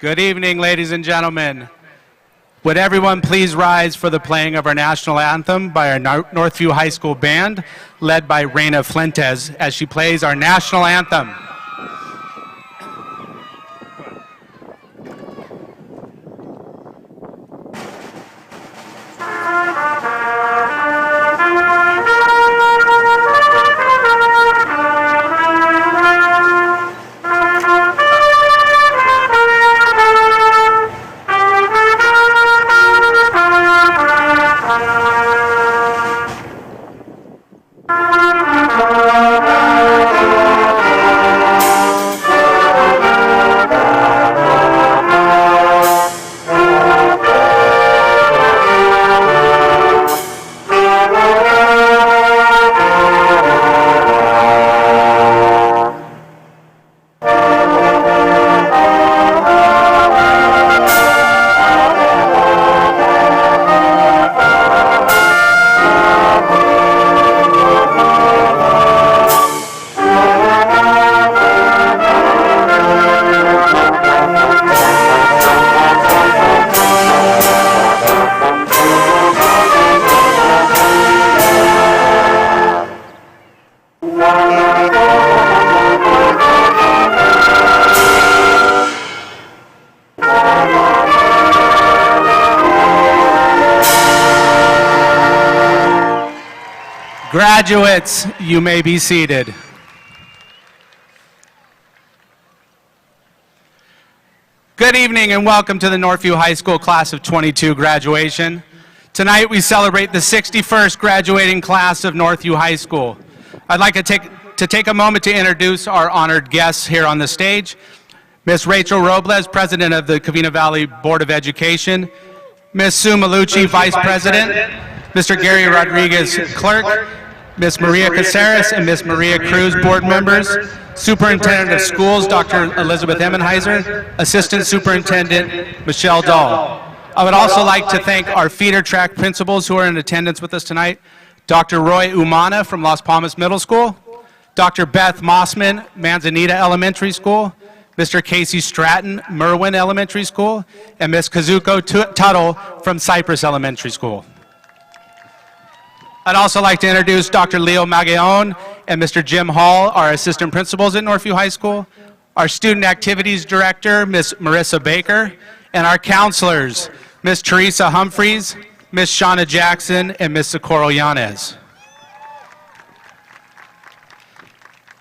Good evening, ladies and gentlemen. Would everyone please rise for the playing of our national anthem by our Northview High School band, led by Reina Fuentes, as she plays our national anthem. Graduates, you may be seated. Good evening and welcome to the Northview High School Class of 22 graduation. Tonight we celebrate the 61st graduating class of Northview High School. I'd like to take a moment to introduce our honored guests here on the stage. Ms. Rachel Robles, President of the Covina Valley Board of Education. Ms. Sue Malucci, Vice President. Mr. Gary Rodriguez, Clerk. Ms. Maria Caceres and Ms. Maria Cruz, Board Members. Superintendent of Schools, Dr. Elizabeth Emmenheiser. Assistant Superintendent, Michelle Dahl. I would also like to thank our feeder track principals who are in attendance with us tonight. Dr. Roy Umana from Las Palmas Middle School. Dr. Beth Mossman, Manzanita Elementary School. Mr. Casey Stratton, Merwin Elementary School. And Ms. Kazuko Tuttle from Cypress Elementary School. I'd also like to introduce Dr. Leo Magaon and Mr. Jim Hall, our assistant principals at Northview High School, our student activities director, Ms. Marissa Baker, and our counselors, Ms. Teresa Humphreys, Ms. Shauna Jackson, and Ms. Socorro Yanez.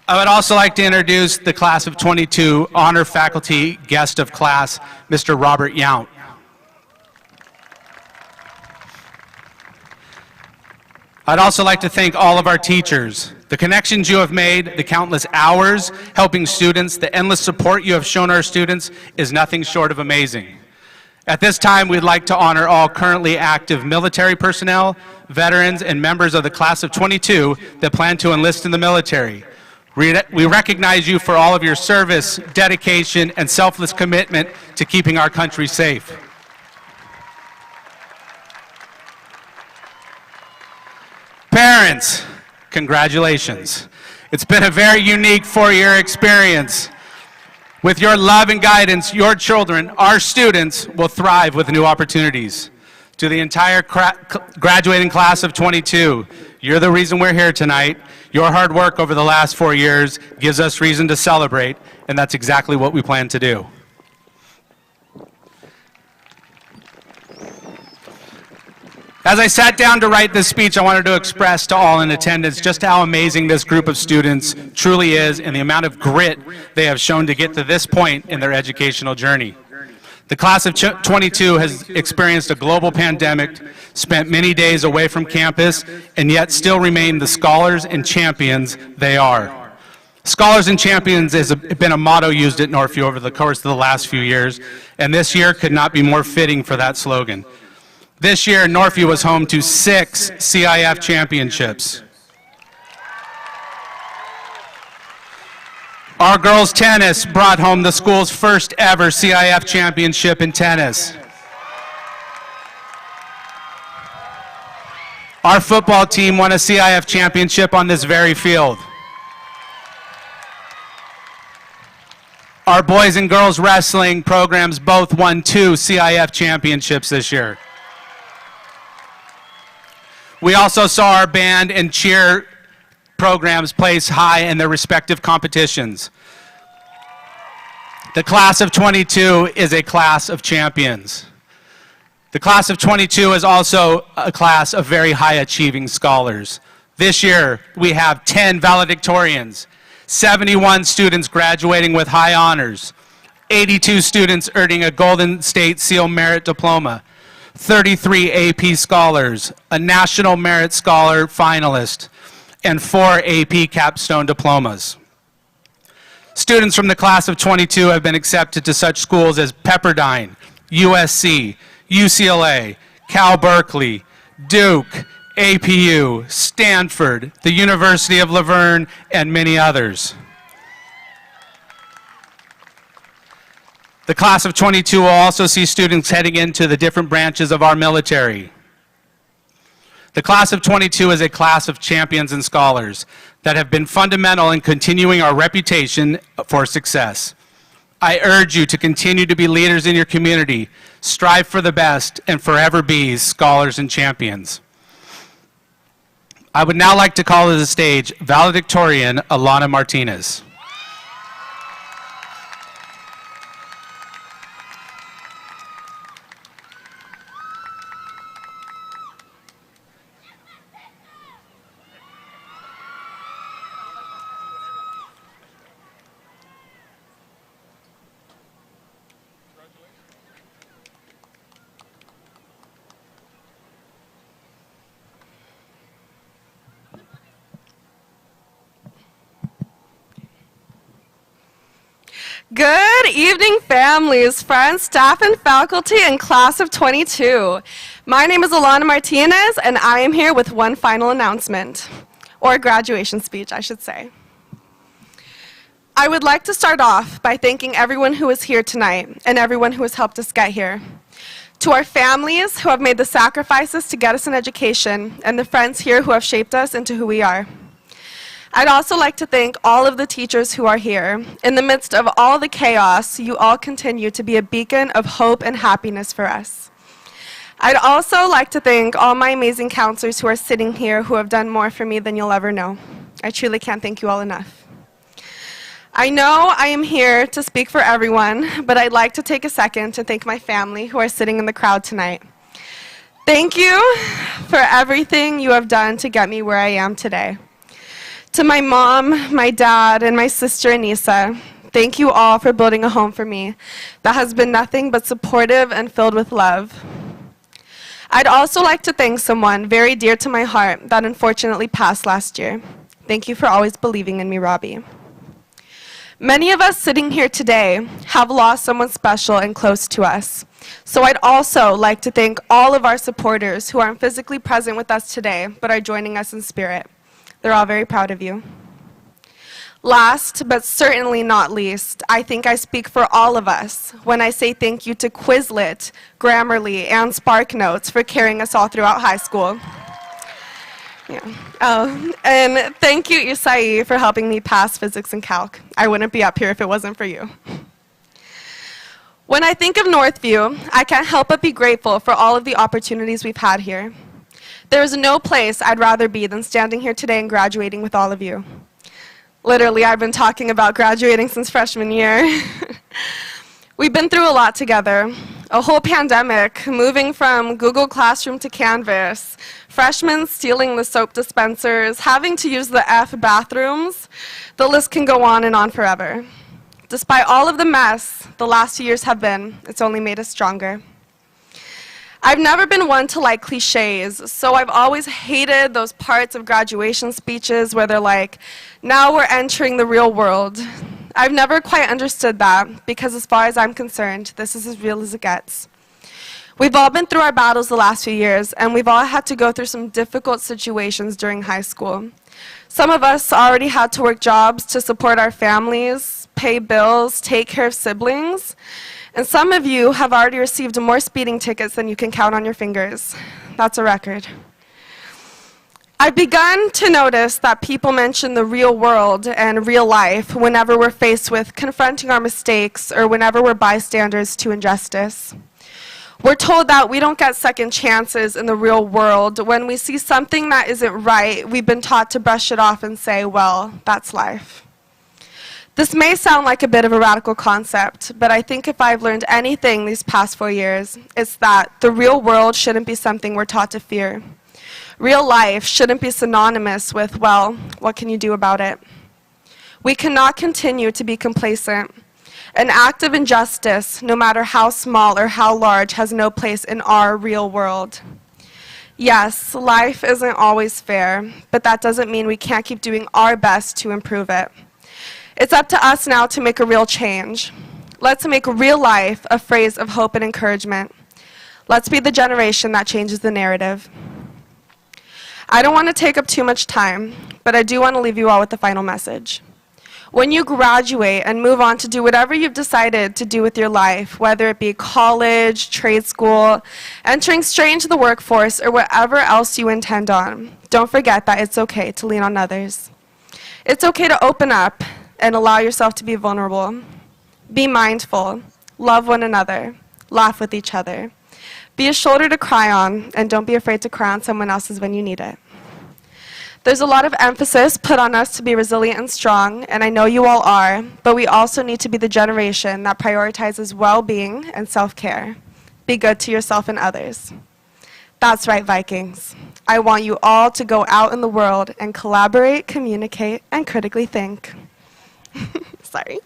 I would also like to introduce the class of 22 honor faculty guest of class, Mr. Robert Yount. I'd also like to thank all of our teachers. The connections you have made, the countless hours helping students, the endless support you have shown our students is nothing short of amazing. At this time, we'd like to honor all currently active military personnel, veterans, and members of the class of 22 that plan to enlist in the military. We recognize you for all of your service, dedication, and selfless commitment to keeping our country safe. Parents, congratulations. It's been a very unique four-year experience. With your love and guidance, your children, our students, will thrive with new opportunities. To the entire graduating class of 22, you're the reason we're here tonight. Your hard work over the last 4 years gives us reason to celebrate, and that's exactly what we plan to do. As I sat down to write this speech, I wanted to express to all in attendance just how amazing this group of students truly is and the amount of grit they have shown to get to this point in their educational journey. The class of 22 has experienced a global pandemic, spent many days away from campus, and yet still remain the scholars and champions they are. Scholars and champions has been a motto used at Northview over the course of the last few years, and this year could not be more fitting for that slogan. This year, Northview was home to 6 CIF championships. Our girls' tennis brought home the school's first ever CIF championship in tennis. Our football team won a CIF championship on this very field. Our boys and girls wrestling programs both won 2 CIF championships this year. We also saw our band and cheer programs place high in their respective competitions. The class of 22 is a class of champions. The class of 22 is also a class of very high achieving scholars. This year, we have 10 valedictorians, 71 students graduating with high honors, 82 students earning a Golden State Seal Merit Diploma, 33 AP scholars, a National Merit Scholar finalist, and 4 AP capstone diplomas. Students from the class of 22 have been accepted to such schools as Pepperdine, USC, UCLA, Cal Berkeley, Duke, APU, Stanford, the University of Laverne, and many others. The class of 22 will also see students heading into the different branches of our military. The class of 22 is a class of champions and scholars that have been fundamental in continuing our reputation for success. I urge you to continue to be leaders in your community, strive for the best, and forever be scholars and champions. I would now like to call to the stage valedictorian Alana Martinez. Good evening, families, friends, staff, and faculty in class of 22. My name is Alana Martinez, and I am here with one final announcement, or graduation speech, I should say. I would like to start off by thanking everyone who is here tonight and everyone who has helped us get here. To our families who have made the sacrifices to get us an education, and the friends here who have shaped us into who we are. I'd also like to thank all of the teachers who are here. In the midst of all the chaos, you all continue to be a beacon of hope and happiness for us. I'd also like to thank all my amazing counselors who are sitting here who have done more for me than you'll ever know. I truly can't thank you all enough. I know I am here to speak for everyone, but I'd like to take a second to thank my family who are sitting in the crowd tonight. Thank you for everything you have done to get me where I am today. To my mom, my dad, and my sister Anissa, thank you all for building a home for me that has been nothing but supportive and filled with love. I'd also like to thank someone very dear to my heart that unfortunately passed last year. Thank you for always believing in me, Robbie. Many of us sitting here today have lost someone special and close to us. So I'd also like to thank all of our supporters who aren't physically present with us today, but are joining us in spirit. They're all very proud of you. Last, but certainly not least, I think I speak for all of us when I say thank you to Quizlet, Grammarly, and SparkNotes for carrying us all throughout high school. Yeah. Oh, and thank you, Isai, for helping me pass physics and calc. I wouldn't be up here if it wasn't for you. When I think of Northview, I can't help but be grateful for all of the opportunities we've had here. There is no place I'd rather be than standing here today and graduating with all of you. Literally, I've been talking about graduating since freshman year. We've been through a lot together. A whole pandemic, moving from Google Classroom to Canvas, freshmen stealing the soap dispensers, having to use the F bathrooms. The list can go on and on forever. Despite all of the mess the last 2 years have been, it's only made us stronger. I've never been one to like cliches, so I've always hated those parts of graduation speeches where they're like, now we're entering the real world. I've never quite understood that, because as far as I'm concerned, this is as real as it gets. We've all been through our battles the last few years, and we've all had to go through some difficult situations during high school. Some of us already had to work jobs to support our families, pay bills, take care of siblings. And some of you have already received more speeding tickets than you can count on your fingers. That's a record. I've begun to notice that people mention the real world and real life whenever we're faced with confronting our mistakes or whenever we're bystanders to injustice. We're told that we don't get second chances in the real world. When we see something that isn't right, we've been taught to brush it off and say, well, that's life. This may sound like a bit of a radical concept, but I think if I've learned anything these past 4 years, it's that the real world shouldn't be something we're taught to fear. Real life shouldn't be synonymous with, well, what can you do about it? We cannot continue to be complacent. An act of injustice, no matter how small or how large, has no place in our real world. Yes, life isn't always fair, but that doesn't mean we can't keep doing our best to improve it. It's up to us now to make a real change. Let's make real life a phrase of hope and encouragement. Let's be the generation that changes the narrative. I don't want to take up too much time, but I do want to leave you all with the final message. When you graduate and move on to do whatever you've decided to do with your life, whether it be college, trade school, entering straight into the workforce, or whatever else you intend on, don't forget that it's okay to lean on others. It's okay to open up and allow yourself to be vulnerable. Be mindful, love one another, laugh with each other. Be a shoulder to cry on, and don't be afraid to cry on someone else's when you need it. There's a lot of emphasis put on us to be resilient and strong, and I know you all are, but we also need to be the generation that prioritizes well-being and self-care. Be good to yourself and others. That's right, Vikings. I want you all to go out in the world and collaborate, communicate, and critically think. Sorry.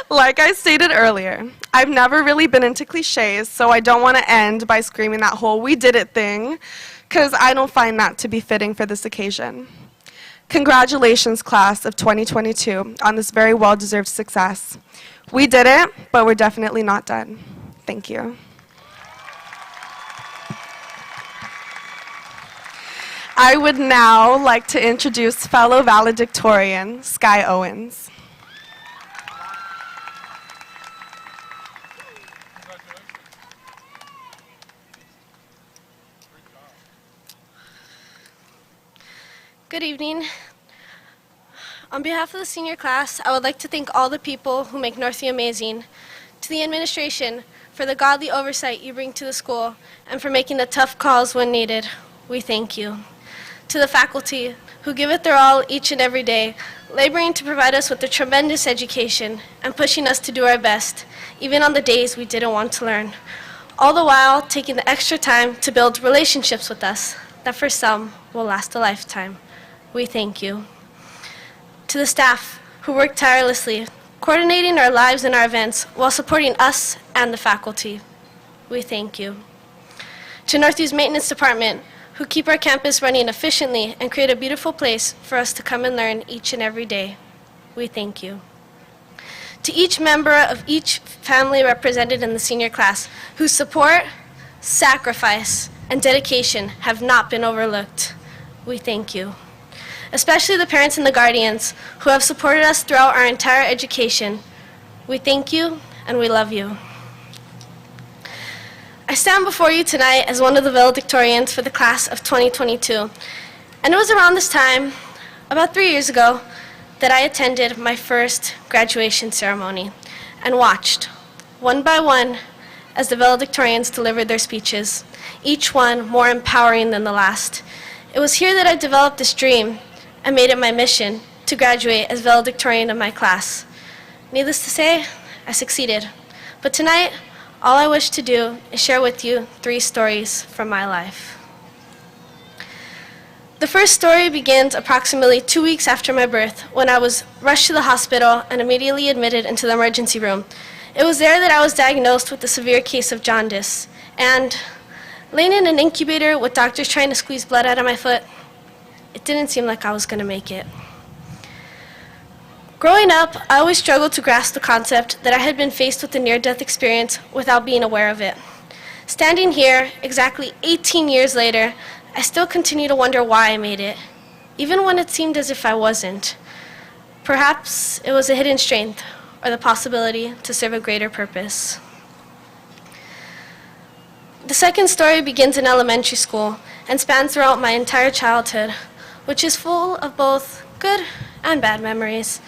Like I stated earlier, I've never really been into cliches, so I don't want to end by screaming that whole "we did it" thing, because I don't find that to be fitting for this occasion. Congratulations, class of 2022, on this very well-deserved success. We did it, but we're definitely not done. Thank you. I would now like to introduce fellow valedictorian, Sky Owens. Good evening. On behalf of the senior class, I would like to thank all the people who make Northview amazing, to the administration for the godly oversight you bring to the school, and for making the tough calls when needed. We thank you. To the faculty who give it their all each and every day, laboring to provide us with a tremendous education and pushing us to do our best, even on the days we didn't want to learn, all the while taking the extra time to build relationships with us that for some will last a lifetime. We thank you. To the staff who work tirelessly, coordinating our lives and our events while supporting us and the faculty, we thank you. To Northview's maintenance department, who keep our campus running efficiently and create a beautiful place for us to come and learn each and every day, we thank you. To each member of each family represented in the senior class, whose support, sacrifice, and dedication have not been overlooked, we thank you. Especially the parents and the guardians who have supported us throughout our entire education. We thank you and we love you. I stand before you tonight as one of the valedictorians for the class of 2022. And it was around this time, about 3 years ago, that I attended my first graduation ceremony and watched, one by one, as the valedictorians delivered their speeches, each one more empowering than the last. It was here that I developed this dream and made it my mission to graduate as valedictorian of my class. Needless to say, I succeeded. But tonight, all I wish to do is share with you 3 stories from my life. The first story begins approximately 2 weeks after my birth, when I was rushed to the hospital and immediately admitted into the emergency room. It was there that I was diagnosed with a severe case of jaundice, and laying in an incubator with doctors trying to squeeze blood out of my foot, it didn't seem like I was going to make it. Growing up, I always struggled to grasp the concept that I had been faced with a near-death experience without being aware of it. Standing here, exactly 18 years later, I still continue to wonder why I made it, even when it seemed as if I wasn't. Perhaps it was a hidden strength or the possibility to serve a greater purpose. The second story begins in elementary school and spans throughout my entire childhood, which is full of both good and bad memories.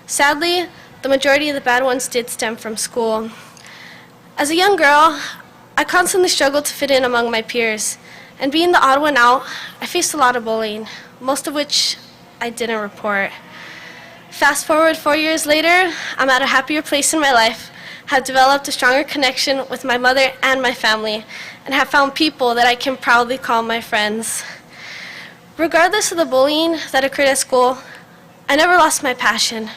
Sadly, the majority of the bad ones did stem from school. As a young girl, I constantly struggled to fit in among my peers, and being the odd one out, I faced a lot of bullying, most of which I didn't report. Fast forward 4 years later, I'm at a happier place in my life, have developed a stronger connection with my mother and my family, and have found people that I can proudly call my friends. Regardless of the bullying that occurred at school, I never lost my passion.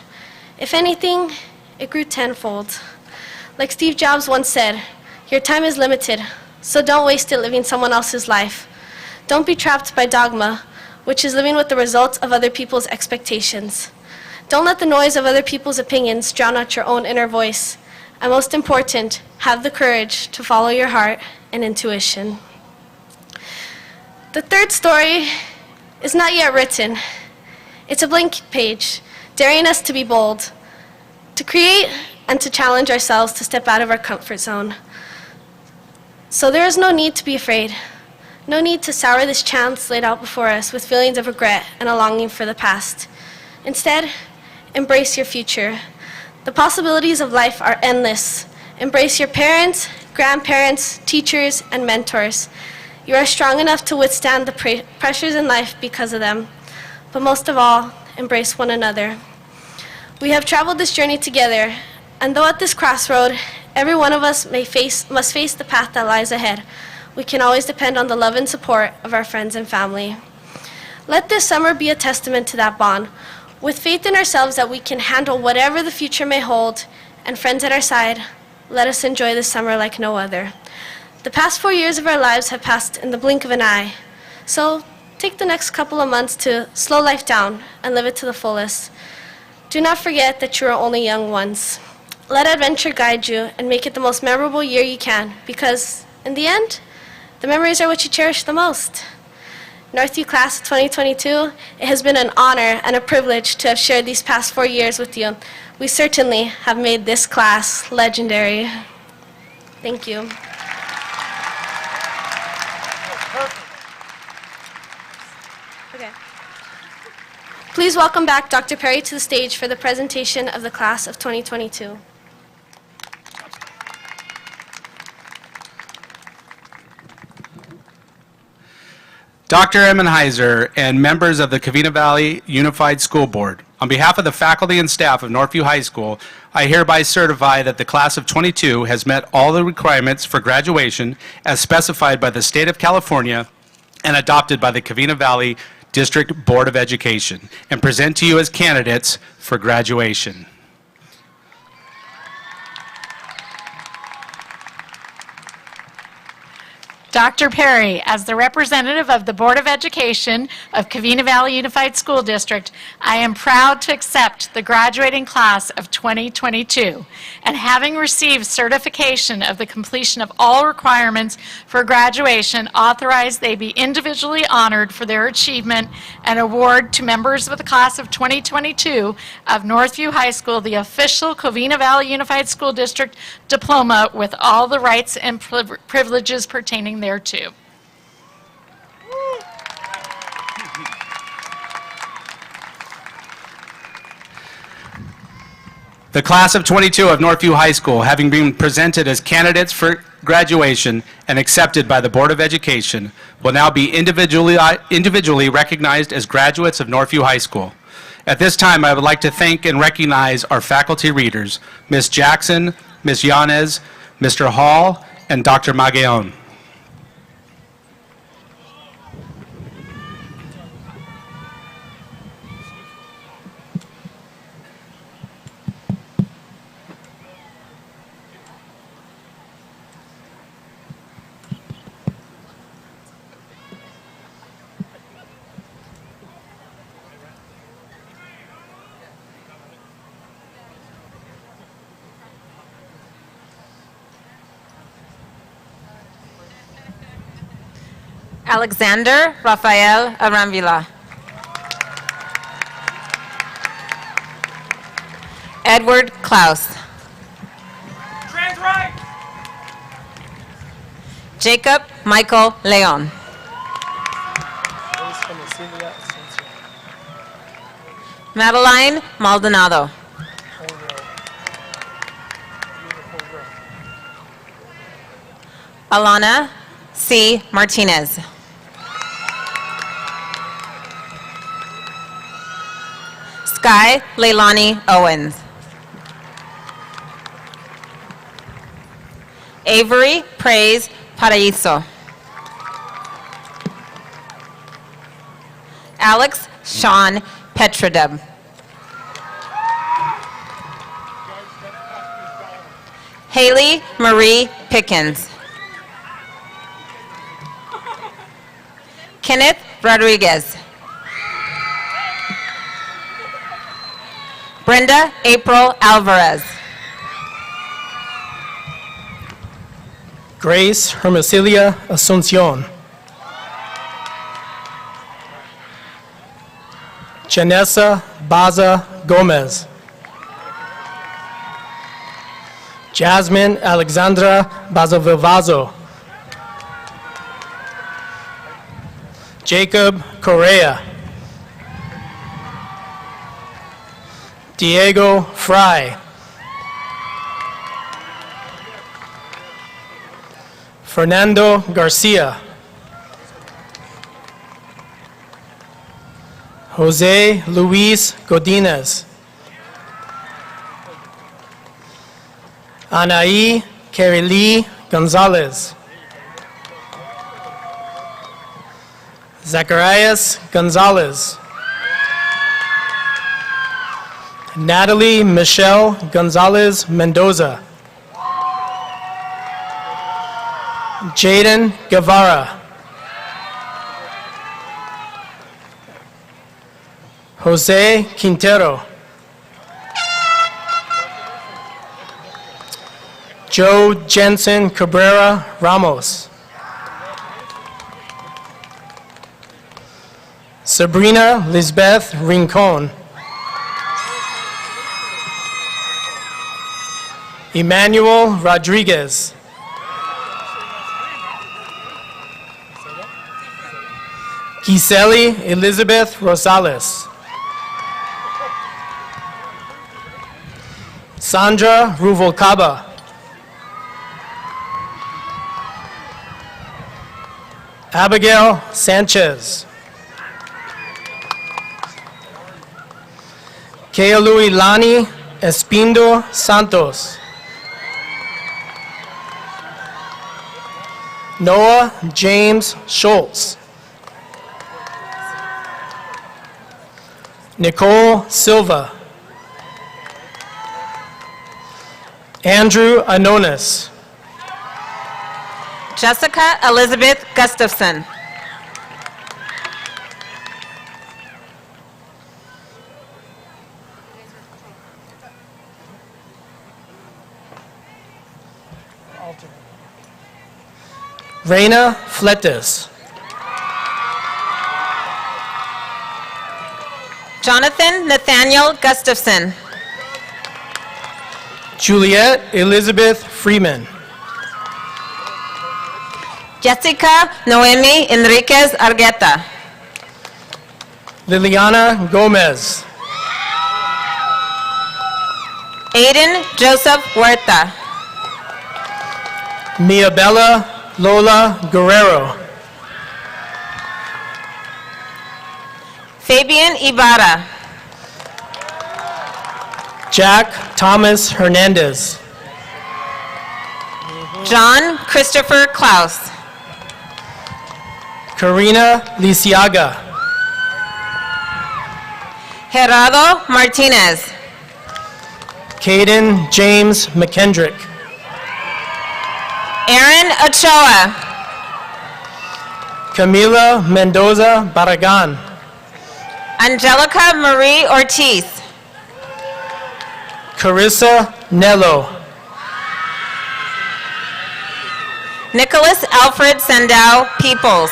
If anything, it grew tenfold. Like Steve Jobs once said, your time is limited, so don't waste it living someone else's life. Don't be trapped by dogma, which is living with the results of other people's expectations. Don't let the noise of other people's opinions drown out your own inner voice. And most important, have the courage to follow your heart and intuition. The third story is not yet written. It's a blank page, daring us to be bold, to create and to challenge ourselves to step out of our comfort zone. So there is no need to be afraid. No need to sour this chance laid out before us with feelings of regret and a longing for the past. Instead, embrace your future. The possibilities of life are endless. Embrace your parents, grandparents, teachers, and mentors. You are strong enough to withstand the pressures in life because of them. But most of all, embrace one another. We have traveled this journey together, and though at this crossroad, every one of us must face the path that lies ahead, we can always depend on the love and support of our friends and family. Let this summer be a testament to that bond, with faith in ourselves that we can handle whatever the future may hold, and friends at our side, let us enjoy this summer like no other. The past 4 years of our lives have passed in the blink of an eye, so take the next couple of months to slow life down and live it to the fullest. Do not forget that you are only young once. Let adventure guide you and make it the most memorable year you can, because in the end, the memories are what you cherish the most. Northview Class of 2022, it has been an honor and a privilege to have shared these past 4 years with you. We certainly have made this class legendary. Thank you. Okay. Please welcome back Dr. Perry to the stage for the presentation of the Class of 2022. Dr. Emmenheiser and members of the Covina Valley Unified School Board, on behalf of the faculty and staff of Northview High School, I hereby certify that the class of 22 has met all the requirements for graduation as specified by the State of California and adopted by the Covina Valley District Board of Education, and present to you as candidates for graduation. Dr. Perry, as the representative of the Board of Education of Covina Valley Unified School District, I am proud to accept the graduating class of 2022, and having received certification of the completion of all requirements for graduation, authorize they be individually honored for their achievement and award to members of the class of 2022 of Northview High School the official Covina Valley Unified School District diploma with all the rights and privileges pertaining thereto. The class of 22 of Northview High School, having been presented as candidates for graduation and accepted by the Board of Education, will now be individually recognized as graduates of Northview High School. At this time, I would like to thank and recognize our faculty readers, Ms. Jackson, Ms. Yanez, Mr. Hall, and Dr. Magueon. Alexander Rafael Aranvila. Edward Klaus. Trans right! Jacob Michael Leon. Madeline Maldonado. Alana C. Martinez. Sky Leilani Owens. Avery Praise Paraiso. Alex Sean Petrodub. Haley Marie Pickens. Kenneth Rodriguez. Brenda April Alvarez. Grace Hermosilia Asuncion. Janessa Baza Gomez. Jasmine Alexandra Bazavilvazo. Jacob Correa. Diego Fry. Fernando Garcia. Jose Luis Godinez. Anaí Kerili Gonzalez. Zacharias Gonzalez. Natalie Michelle Gonzalez Mendoza. Jaden Guevara. Jose Quintero. Joe Jensen Cabrera Ramos. Sabrina Lisbeth Rincon. Emmanuel Rodriguez. Giseli Elizabeth Rosales. Sandra Ruvalcaba. Abigail Sanchez. Kealuilani Espindo Santos. Noah James Schultz. Nicole Silva. Andrew Anonis. Jessica Elizabeth Gustafson. Reina Fletes. Jonathan Nathaniel Gustafson. Juliet Elizabeth Freeman. Jessica Noemi Enriquez Argueta. Liliana Gomez. Aiden Joseph Huerta. Miabella Lola Guerrero. Fabian Ibarra. Jack Thomas Hernandez. John Christopher Klaus. Karina Lisiaga. Gerardo Martinez. Caden James McKendrick. Aaron Ochoa. Camila Mendoza Barragan. Angelica Marie Ortiz. Carissa Nello. Nicholas Alfred Sandow Peoples.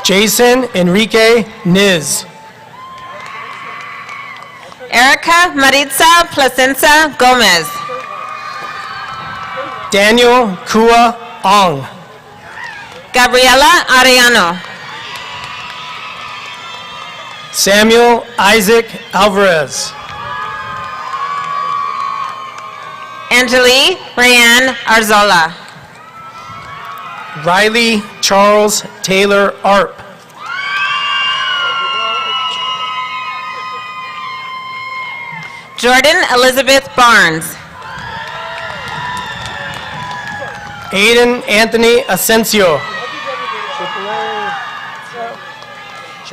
Jason Enrique Niz. Erica Maritza Placencia Gomez. Daniel Kua Ong. Gabriela Arellano. Samuel Isaac Alvarez. Angeli Rayanne Arzola. Riley Charles Taylor Arp. Jordan Elizabeth Barnes. Aiden Anthony Asensio.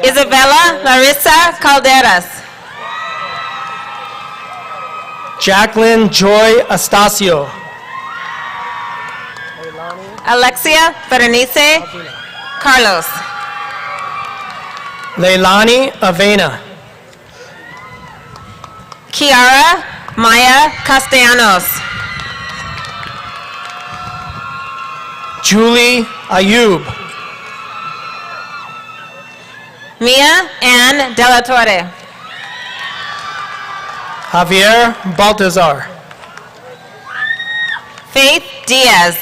Isabella Larissa Calderas. Jacqueline Joy Astacio. Alexia Berenice Carlos. Leilani Avena. Kiara Maya Castellanos. Julie Ayub. Mia Ann De La Torre. Javier Baltazar. Faith Diaz.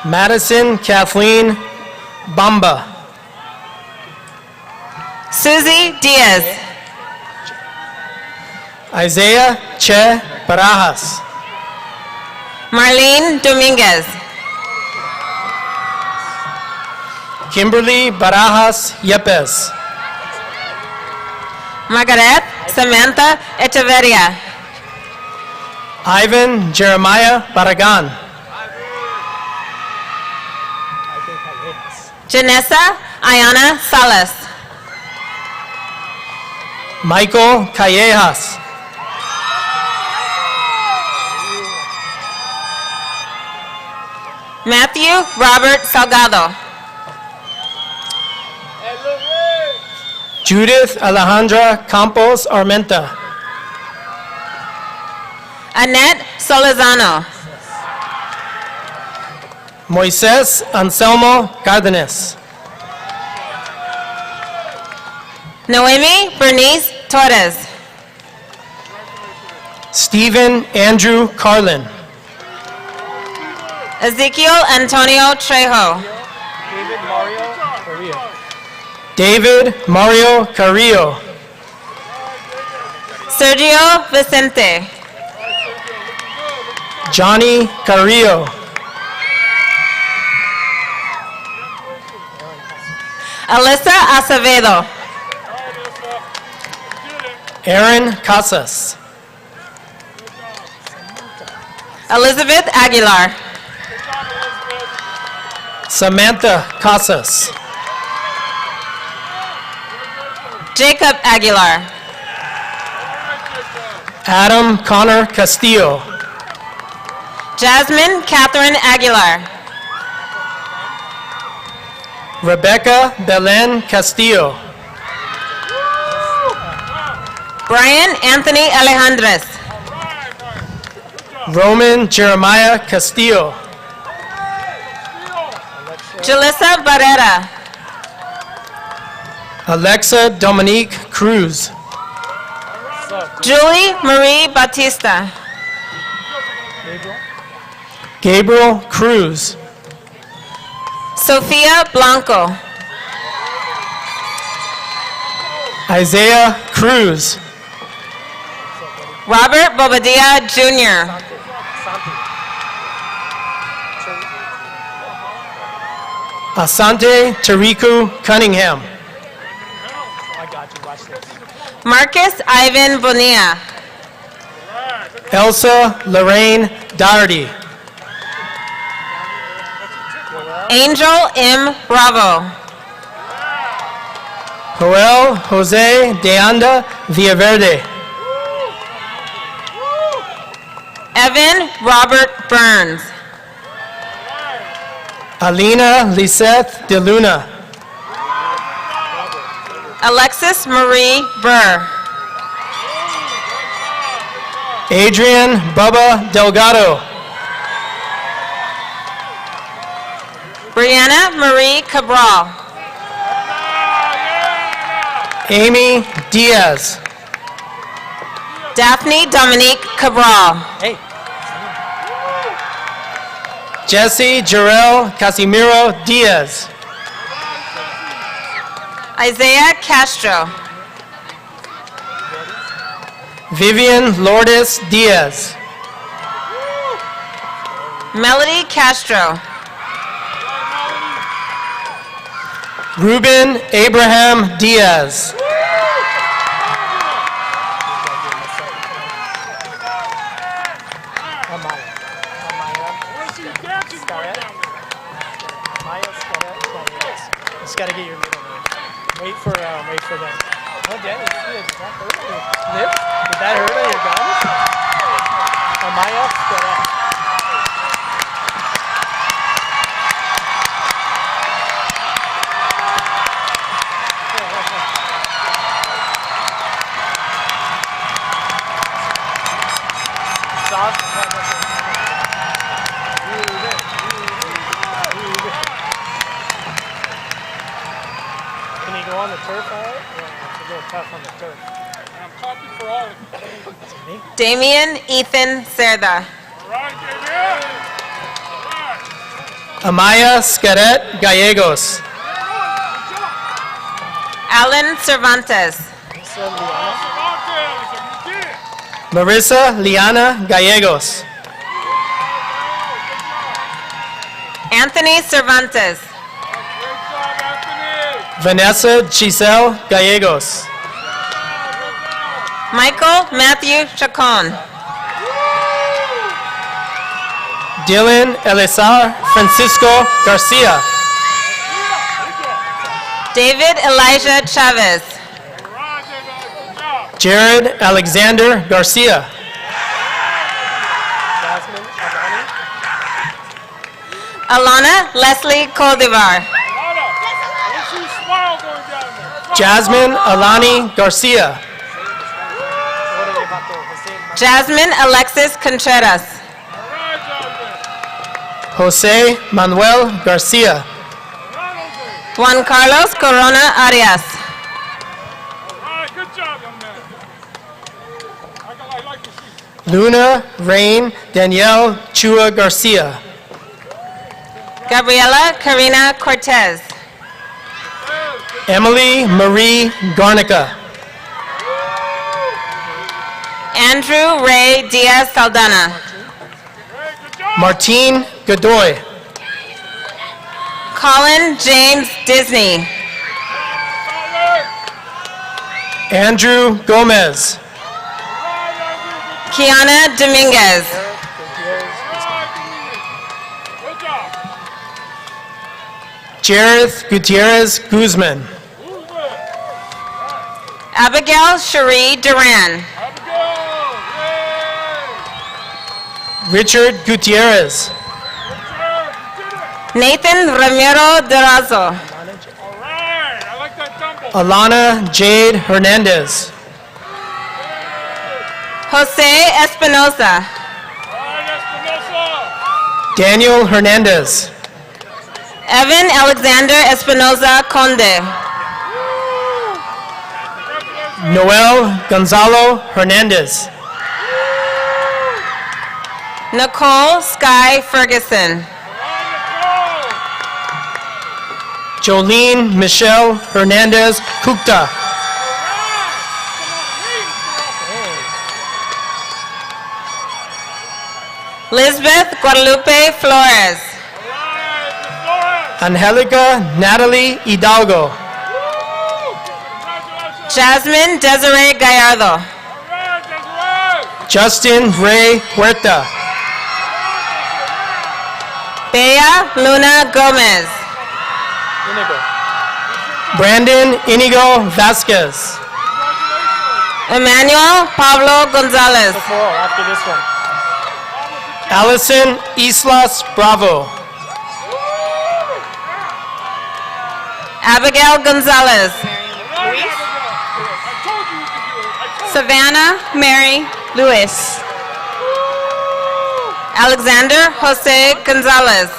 Madison Kathleen Bamba. Susie Diaz. Isaiah Che Barajas. Marlene Dominguez. Kimberly Barajas Yepes. Margaret Samantha Echeverria. Ivan Jeremiah Barragan. Janessa Ayana Salas. Michael Callejas. Matthew Robert Salgado. Judith Alejandra Campos Armenta. Annette Solizano. Moises Anselmo Cardenas. Noemi Bernice Torres. Stephen Andrew Carlin. Ezekiel Antonio Trejo. David Mario Carrillo. Sergio Vicente. Johnny Carrillo. Alyssa Acevedo. Aaron Casas. Elizabeth Aguilar. Samantha Casas. Jacob Aguilar. Adam Connor Castillo. Jasmine Catherine Aguilar. Rebecca Belen Castillo. Brian Anthony Alejandres. Roman Jeremiah Castillo. Julissa Barrera. Alexa Dominique Cruz. Julie Marie Batista. Gabriel Cruz. Sofia Blanco. Isaiah Cruz. Robert Bobadilla Jr. Asante Tariku Cunningham. Marcus Ivan Bonilla. Elsa Lorraine Doherty. Angel M. Bravo. Joel Jose de Anda Villaverde. Evan Robert Burns. Alina Liseth de Luna. Alexis Marie Burr. Adrian Bubba Delgado. Brianna Marie Cabral. Amy Diaz. Daphne Dominique Cabral. Jesse Jarrell Casimiro Diaz. Isaiah Castro. Vivian Lourdes Diaz. Melody Castro. Ruben Abraham Diaz. Just gotta get your middle name. Wait for them. Oh, Dennis, did that hurt on your lips? Did that hurt on your gums? Amaya Scott. Can you go on the turf all right? Yeah, it's a little tough on the turf. I'm talking for all of you. Damian Ethan Cerda. All right, Damian. Amaya Scaret Gallegos. Alan Cervantes. Marissa Liana Gallegos. Anthony Cervantes. Vanessa Giselle Gallegos. Michael Matthew Chacon. Dylan Elizar Francisco Garcia. David Elijah Chavez. Jared Alexander Garcia. Alana Leslie Coldivar. Jasmine Alani Garcia. Jasmine Alexis Contreras. Jose Manuel Garcia. Juan Carlos Corona Arias. Luna Rain Danielle Chua Garcia. Gabriela Karina Cortez. Emily Marie Garnica. Andrew Ray Diaz Saldana. Martine Godoy. Colin James Disney. Andrew Gomez. Kiana Dominguez. Jareth Gutierrez Guzman. Abigail Cherie Duran. Richard Gutierrez. Nathan Ramiro Durazo. Alana Jade Hernandez. Jose Espinosa. Daniel Hernandez. Evan Alexander Espinosa Conde. Noel Gonzalo Hernandez. Nicole Sky Ferguson. Jolene Michelle Hernandez Kukta. Lisbeth Guadalupe Flores. Angelica Natalie Hidalgo. Jasmine Desiree Gallardo. Justin Ray Huerta. Bea Luna Gomez. Brandon Inigo Vasquez. Emmanuel Pablo Gonzalez. After this one. Allison Islas Bravo. Abigail Gonzalez. Savannah Mary Lewis. Alexander Jose Gonzalez.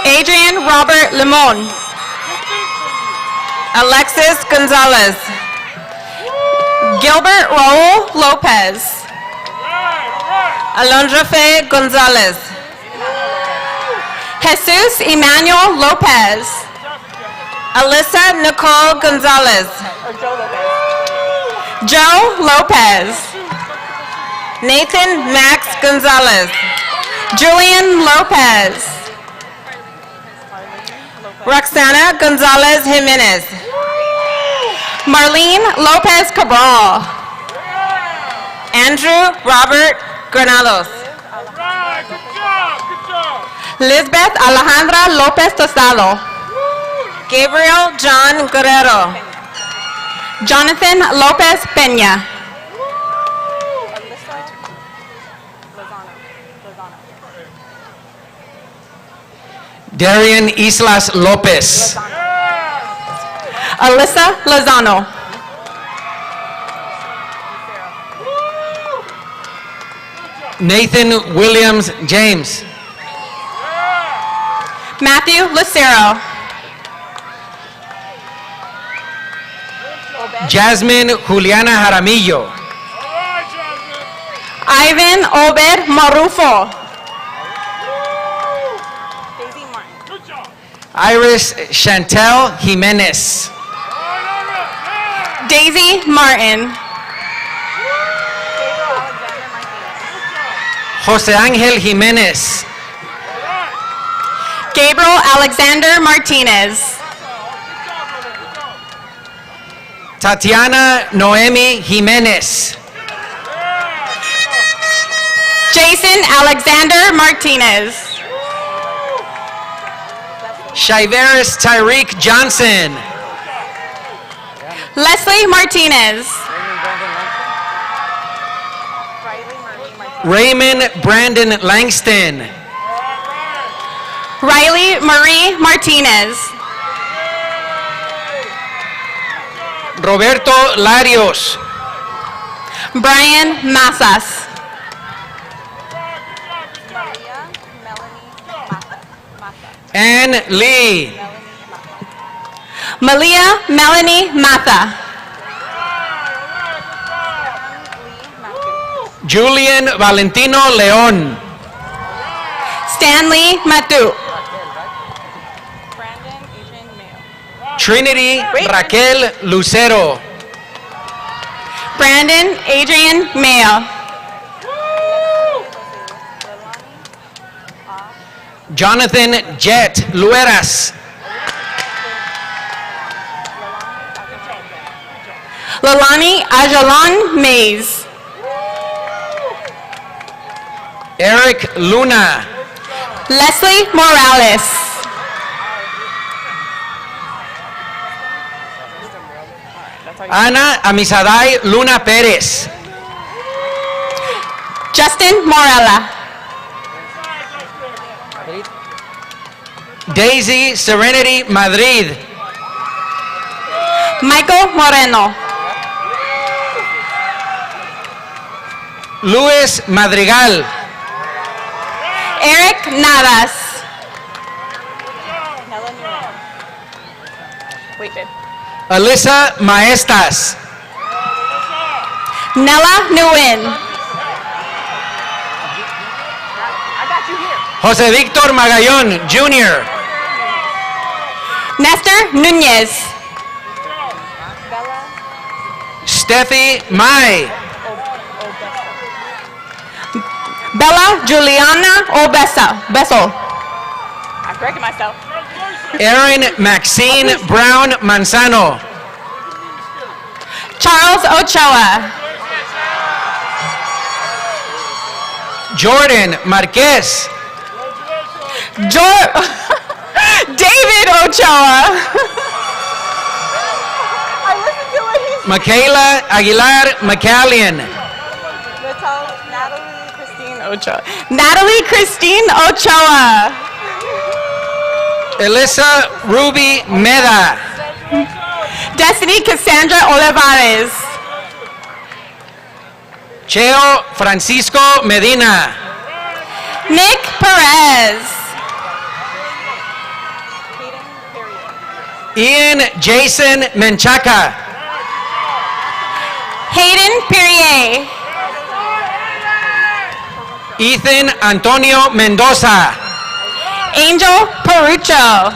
Adrian Robert Limon. Alexis Gonzalez. Gilbert Raul Lopez. Alondra Fe Gonzalez. Jesus Emmanuel Lopez. Alyssa Nicole Gonzalez. Or Joe Lopez. Joe Lopez. Nathan Max Gonzalez. Julian Lopez. Roxana Gonzalez Jimenez. Marlene Lopez Cabral. Andrew Robert Granados. Lisbeth Alejandra Lopez Tosado. Gabriel John Guerrero. Jonathan Lopez Peña. Darian Islas Lopez. Alyssa Lozano. Nathan Williams James. Matthew Lucero. Jasmine Juliana Jaramillo. Ivan Obed Marufo. Iris Chantel Jimenez. Daisy Martin. Jose Angel Jimenez. Gabriel Alexander Martinez. Tatiana Noemi Jimenez. Jason Alexander Martinez. Shiveris Tyreek Johnson. Leslie Martinez. Raymond Brandon Langston. Riley Marie Martinez. Roberto Larios. Brian Massas. Ann Lee. Malia Melanie Matha. Julian Valentino Leon. Stanley Matu. Trinity Raquel Lucero. Brandon Adrian Mayo. Jonathan Jet Lueras. Lalani Ajalon Mays. Eric Luna. Leslie Morales. Ana Amisadai Luna Pérez. Justin Morella. Daisy Serenity Madrid. Michael Moreno. Luis Madrigal. Eric Navas. Alyssa Maestas. Nella Nguyen. José Víctor Magallón Jr. Nestor Nunez. Steffi Mai. Bella Juliana Obesa. Bessel. I'm correcting myself. Erin Maxine Brown Manzano. Charles Ochoa. Jordan Marquez. David Ochoa. I listened to what he said. Michaela Aguilar McCallion. Natalie Christine Ochoa. Natalie Christine Ochoa. Elisa Ruby Meda. Destiny Cassandra Olivares. Cheo Francisco Medina. Nick Perez. Ian Jason Menchaca. Hayden Perrier. Ethan Antonio Mendoza. Angel Perucho.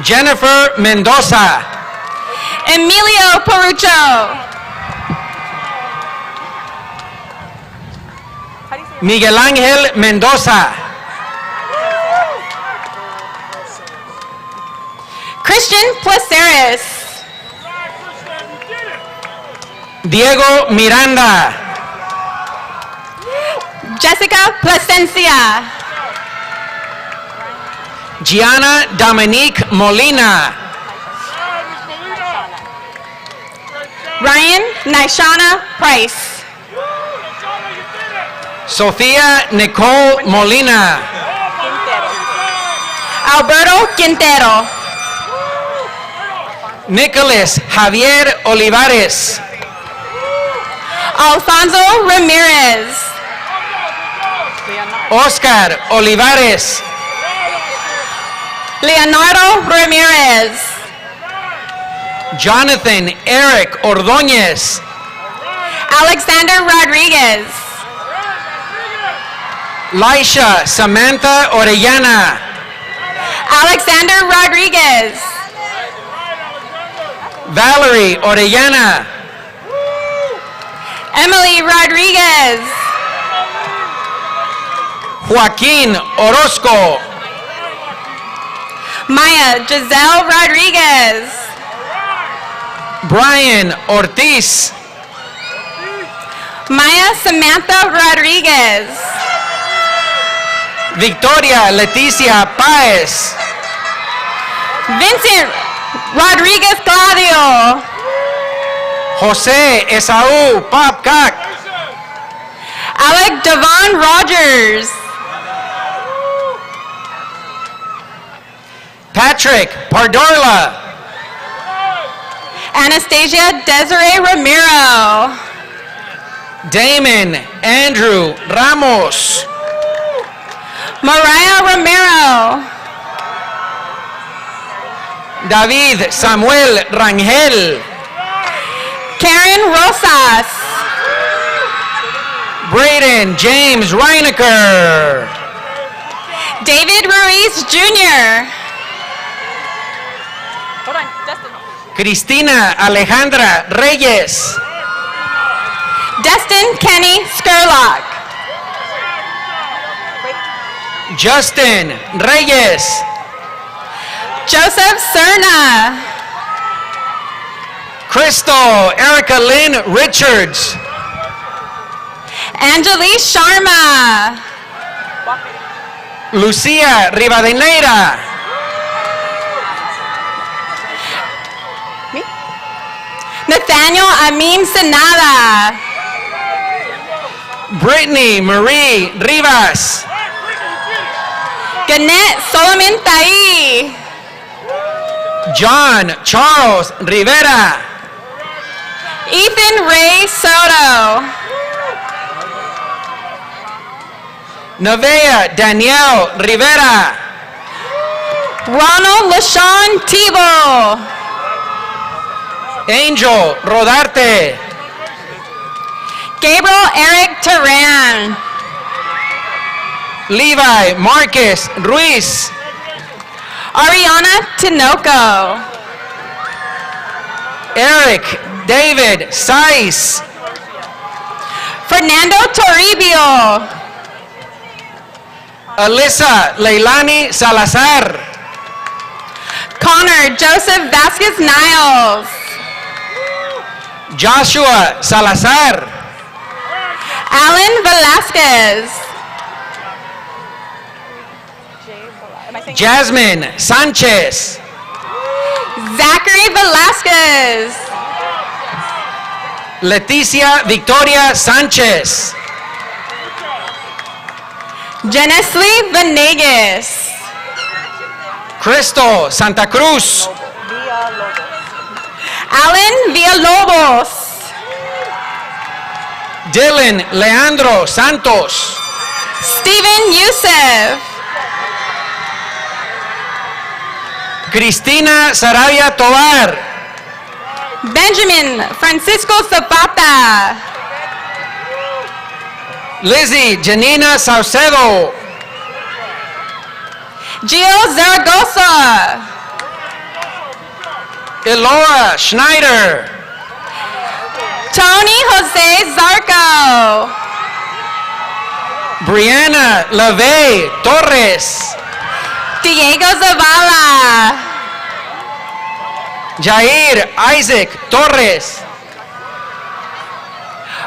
Jennifer Mendoza. Emilio Parucho. Miguel Ángel Mendoza. Christian Placeres. Diego Miranda. Jessica Plasencia. Gianna Dominique Molina. Ryan Nishana Price. Sofia Nicole Molina. Alberto Quintero. Nicholas Javier Olivares. Alfonso Ramirez. Oscar Olivares. Leonardo Ramirez. Jonathan Eric Ordóñez. Alexander Rodriguez. Laisha Samantha Orellana. Alexander Rodriguez. Valerie Orellana. Emily Rodriguez. Joaquín Orozco. Maya Giselle Rodriguez. Brian Ortiz. Maya Samantha Rodriguez. Victoria Leticia Páez. Vincent Rodriguez Claudio. José Esaú Popcock. Alec Devon Rogers. Patrick Pardorla. Anastasia Desiree Ramiro. Damon Andrew Ramos. Mariah Romero. David Samuel Rangel. Karen Rosas. Braden James Reinecker. David Ruiz Jr. Cristina Alejandra Reyes. Destin Kenny Skurlock. Justin Reyes. Joseph Cerna. Crystal Erica Lynn Richards. Angelique Sharma. Lucia Rivadeneira. Nathaniel Amin Sanada. Brittany Marie Rivas. Gannett Solomon Tai. John Charles Rivera. Ethan Ray Soto. Nevaeh Danielle Rivera. Ronald LaShawn Tebow. Angel Rodarte. Gabriel Eric Turan. Levi Marcus Ruiz. Ariana Tinoco. Eric David Saiz. Fernando Toribio. Alyssa Leilani Salazar. Connor Joseph Vasquez Niles. Joshua Salazar. Alan Velasquez. Jasmine Sanchez. Zachary Velasquez. Leticia Victoria Sánchez. Geneslee Venegas. Crystal Santa Cruz. Alan Villalobos. Dylan Leandro Santos. Stephen Youssef. Cristina Sarabia Tovar. Benjamin Francisco Zapata. Lizzie Janina Saucedo. Gio Zaragoza. Elora Schneider. Tony Jose Zarco. Brianna LaVey Torres. Diego Zavala. Jair Isaac Torres.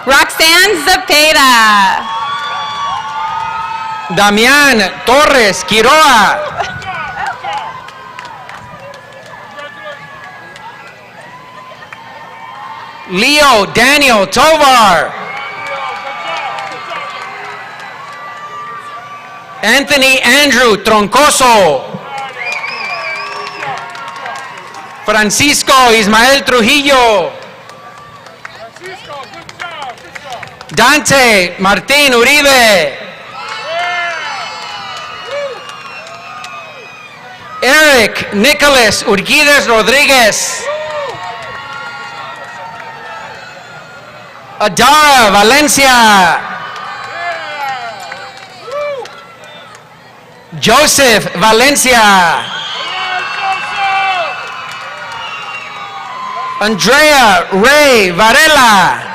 Roxanne Zepeda. Damián Torres Quiroa. Leo Daniel Tovar. Anthony Andrew Troncoso. Francisco Ismael Trujillo. Dante Martín Uribe. Eric Nicholas Urquidez Rodriguez. Adara Valencia. Joseph Valencia. Andrea Ray Varela.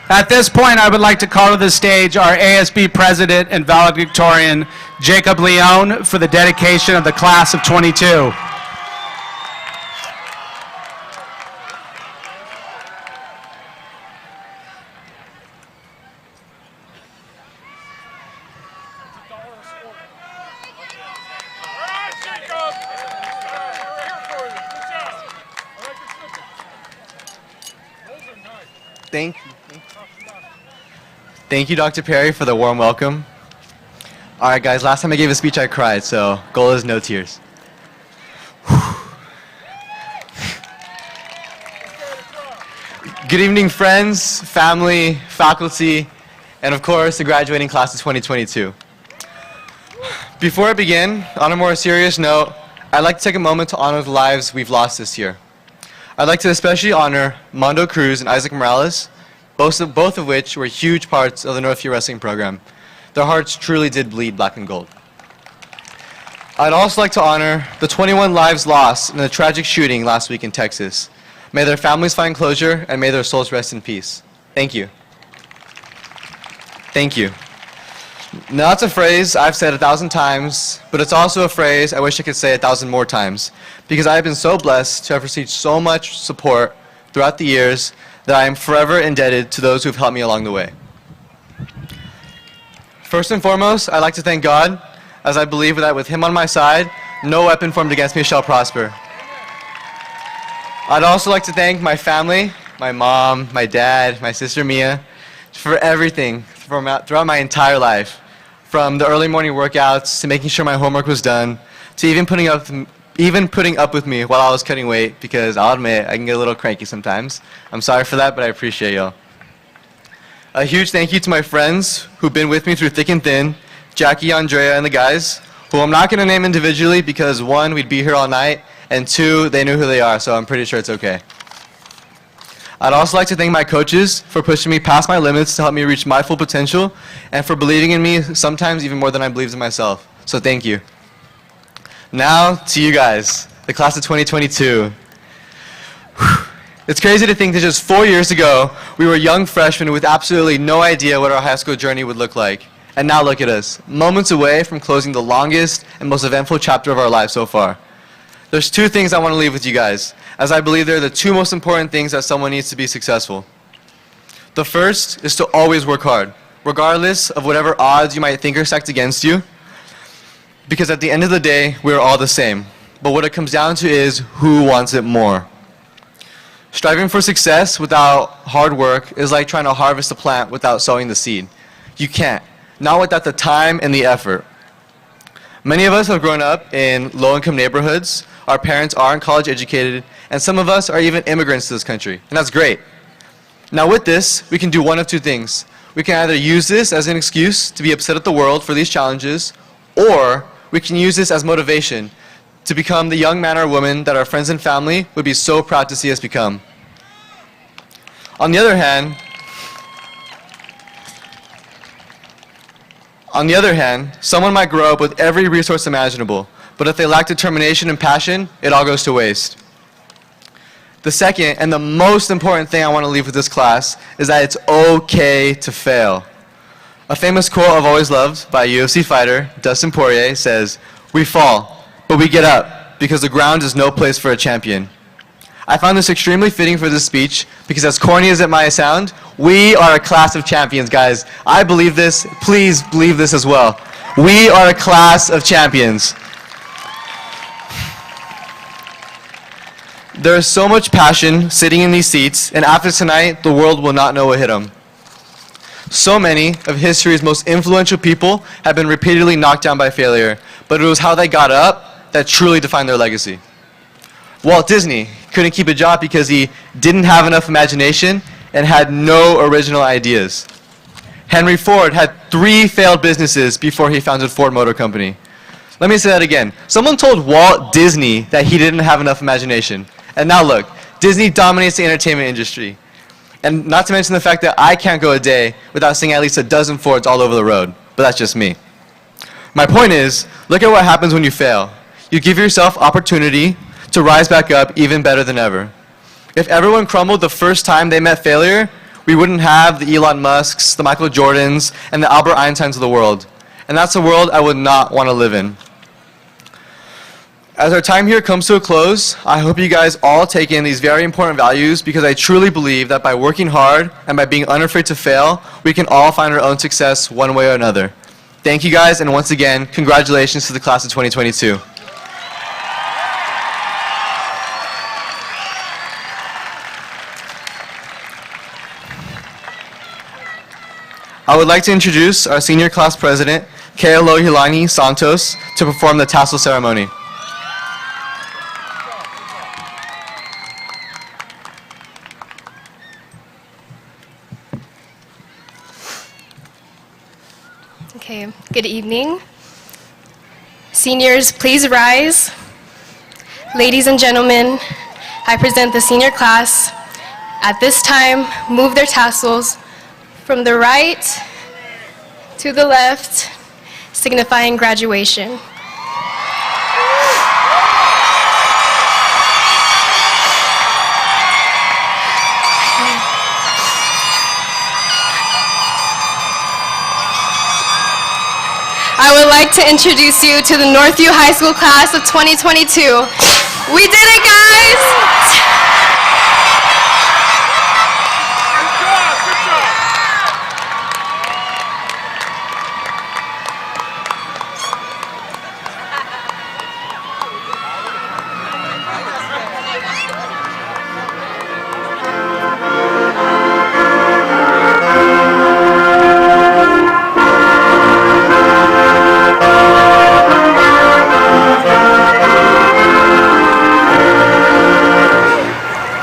At this point, I would like to call to the stage our ASB President and valedictorian, Jacob Leone, for the dedication of the class of 22. Thank you, Dr. Perry, for the warm welcome. All right, guys, last time I gave a speech, I cried, so goal is no tears. Good evening, friends, family, faculty, and of course, the graduating class of 2022. Before I begin, on a more serious note, I'd like to take a moment to honor the lives we've lost this year. I'd like to especially honor Mondo Cruz and Isaac Morales, both of which were huge parts of the Northview wrestling program. Their hearts truly did bleed black and gold. I'd also like to honor the 21 lives lost in the tragic shooting last week in Texas. May their families find closure and may their souls rest in peace. Thank you. Thank you. Now that's a phrase I've said 1,000 times, but it's also a phrase I wish I could say 1,000 more times, because I have been so blessed to have received so much support throughout the years that I am forever indebted to those who have helped me along the way. First and foremost, I'd like to thank God, as I believe that with Him on my side, no weapon formed against me shall prosper. I'd also like to thank my family, my mom, my dad, my sister Mia, for everything throughout my entire life. From the early morning workouts, to making sure my homework was done, to even putting up with me while I was cutting weight, because I'll admit, I can get a little cranky sometimes. I'm sorry for that, but I appreciate y'all. A huge thank you to my friends who've been with me through thick and thin, Jackie, Andrea, and the guys, who I'm not going to name individually because one, we'd be here all night, and two, they knew who they are, so I'm pretty sure it's okay. I'd also like to thank my coaches for pushing me past my limits to help me reach my full potential, and for believing in me sometimes even more than I believed in myself. So thank you. Now to you guys, the class of 2022. It's crazy to think that just 4 years ago, we were young freshmen with absolutely no idea what our high school journey would look like. And now look at us, moments away from closing the longest and most eventful chapter of our lives so far. There's two things I want to leave with you guys, as I believe they're the two most important things that someone needs to be successful. The first is to always work hard, regardless of whatever odds you might think are stacked against you, because at the end of the day, we're all the same. But what it comes down to is who wants it more. Striving for success without hard work is like trying to harvest a plant without sowing the seed. You can't, not without the time and the effort. Many of us have grown up in low-income neighborhoods Our parents aren't college educated, and some of us are even immigrants to this country, and that's great. Now with this, we can do one of two things. We can either use this as an excuse to be upset at the world for these challenges, or we can use this as motivation to become the young man or woman that our friends and family would be so proud to see us become. On the other hand, someone might grow up with every resource imaginable, but if they lack determination and passion, it all goes to waste. The second and the most important thing I want to leave with this class is that it's okay to fail. A famous quote I've always loved by a UFC fighter, Dustin Poirier, says, "We fall, but we get up, because the ground is no place for a champion." I found this extremely fitting for this speech, because as corny as it might sound, we are a class of champions, guys. I believe this. Please believe this as well. We are a class of champions. There is so much passion sitting in these seats, and after tonight, the world will not know what hit them. So many of history's most influential people have been repeatedly knocked down by failure, but it was how they got up that truly defined their legacy. Walt Disney couldn't keep a job because he didn't have enough imagination and had no original ideas. Henry Ford had 3 failed businesses before he founded Ford Motor Company. Let me say that again. Someone told Walt Disney that he didn't have enough imagination. And now look, Disney dominates the entertainment industry. And not to mention the fact that I can't go a day without seeing at least a dozen Fords all over the road. But that's just me. My point is, look at what happens when you fail. You give yourself opportunity to rise back up even better than ever. If everyone crumbled the first time they met failure, we wouldn't have the Elon Musks, the Michael Jordans, and the Albert Einsteins of the world. And that's a world I would not want to live in. As our time here comes to a close, I hope you guys all take in these very important values, because I truly believe that by working hard and by being unafraid to fail, we can all find our own success one way or another. Thank you guys, and once again, congratulations to the class of 2022. I would like to introduce our senior class president, Kealohilani Santos, to perform the Tassel ceremony. Okay, good evening. Seniors, please rise. Ladies and gentlemen, I present the senior class. At this time, move their tassels from the right to the left, signifying graduation. I would like to introduce you to the Northview High School class of 2022. We did it, guys!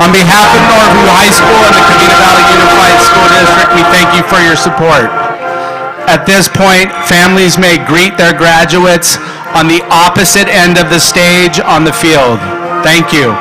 On behalf of Northview High School and the Covina Valley Unified School District, we thank you for your support. At this point, families may greet their graduates on the opposite end of the stage on the field. Thank you.